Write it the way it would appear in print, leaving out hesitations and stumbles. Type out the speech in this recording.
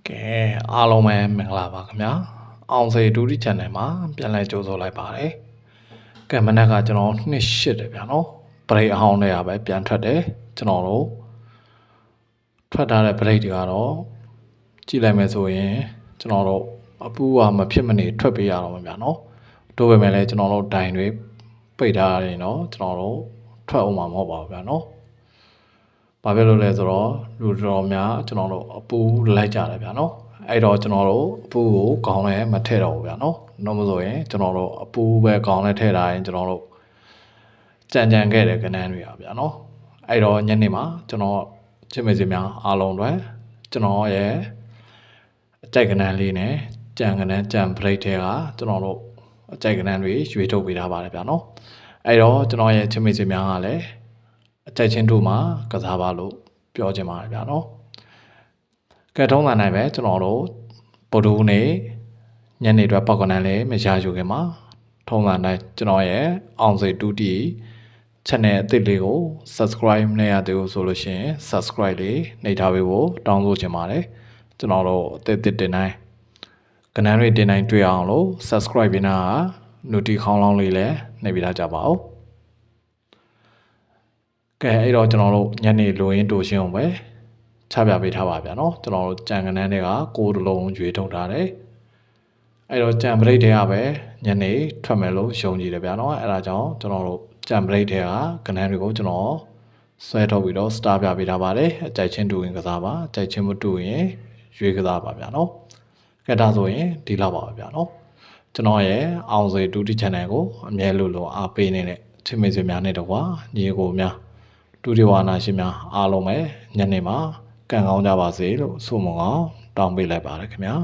ကဲအားလုံးပဲမင်္ဂလာပါခင်ဗျာအောင်စေဒူဒီ channel မှာပြန်လည်ကြိုဆိုလိုက်ပါတယ်ကဲမနက်ကကျွန်တော်နှစ်ရှစ်တယ်ဗျာနော်ဘရိတ်အဟောင်းတွေကပဲပြန်ထွက်တယ်ကျွန်တော်တို့ထွက်ထားတဲ့ဘရိတ်တွေကတော့ကြည့်လိုက်မယ်ဆိုရင်ကျွန်တော်တို့အပူကမဖြစ်မနေထွက်ပေးရတော့မှာဗျာနော်တို့ပဲမဲ့လဲကျွန်တော်တို့တိုင်တွေပိတ်ထားရတယ်နော်ကျွန်တော်တို့ထွက်အောင်မှာမဟုတ်ပါဘူးဗျာနော်ဘာဖြစ်လို့လဲဆိုတော့လူတော်များကျွန်တော်တို့အပူလိုက်ကြတယ်ဗျာနော်အဲ့တော့ကျွန်တော်တို့အပူကိုခေါင်းနဲ့မထည့်တော့ဘူးဗျာနော်တော့မဆိုရင်ကျွန်တော်တို့အပူပဲခေါင်းနဲ့ထည့်ထားရင်ကျွန်တော်တို့ကြံခဲ့တဲ့ကဏ္ဍတွေပါဗျာနော်အဲ့တော့ညနေမှာကျွန်တော်ချစ်မေစီများအားလုံးတွေကျွန်တော်ရဲ့အကြိုက်ကဏ္ဍလေးနဲ့ကြံကဏ္ဍကြံ break တွေကကျွန်တော်တို့အကြိုက်ကဏ္ဍတွေရွေးထုတ်ပေးထားပါတယ်ဗျာနော်အဲ့တော့ကျွန်တော်ရဲ့ချစ်မေစီများကလည်းအကြိုက်ချင်းတို့မှာကစားပါလို့ပြောချင်ပါတယ်ဗျာနော်ကဲထုံးစံနိုင်ပဲကျွန်တော်တို့ဗုဒ္ဓဟူးနေ့ညနေအတွက်ပောက်ကနန်းလေးမရယူခင်မှာထုံးစံတိုင်းကျွန်တော်ရဲ့အောင်စေတူတီ channel အသစ်လေးကို subscribe မရသေးဘူးဆိုလို့ရှိရင် subscribe လေးနှိပ်ထားပေးဖို့တောင်းဆိုချင်ပါတယ်ကျွန်တော်တို့အသစ်တင်တိုင်းကဏ္ဍတွေတင်တိုင်းတွေ့အောင်လို့ subscribe ပေးနာnotification ခေါင်းလောင်းလေးလည်းနှိပ်ပေးထားကြပါဦးကဲအဲ့တော့ကျွန်တော်တို့ညနေလိုရင်းတူရှင်းအောင်ပဲချပြပေးထားပါဗျာနော်ကျွန်တော်တို့ကြံကနန်းတွေကကိုယ်တလုံးရွေထုတ်ထားတယ်အဲ့တော့ကြံပရိတ်တွေကပဲညနေထွက်မယ်လို့ယုံကြည်တယ်ဗျာနော်အဲ့ဒါကြောင့်ကျွန်တော်တို့ကြံပရိတ်တွေကကနန်းတွေကိုကျွန်တော်ဆွဲထုတ်ပြီးတော့ star ပြပေးထားပါတယ်အကြိုက်ချင်းတူရင်ကစားပါအကြိုက်ချင်းမတူရင်ရွေးကစားပါဗျာနော်ကဲဒါဆိုရင်ဒီလောက်ပါပဲဗျာနော်ကျွန်တော်ရဲ့အောင်စေတူတီ channel ကိုအမြဲလို့အားပေးနေတဲ့ချစ်မေဆွေများနဲ့တကွာညီကိုများဒုတိယဝါနာရှင်များအားလုံးပဲညနေမှာကံကောင်းကြပါစေလို့ဆုမွန်ကောင်းတောင်းပေးလိုက်ပါတယ်ခင်ဗျာ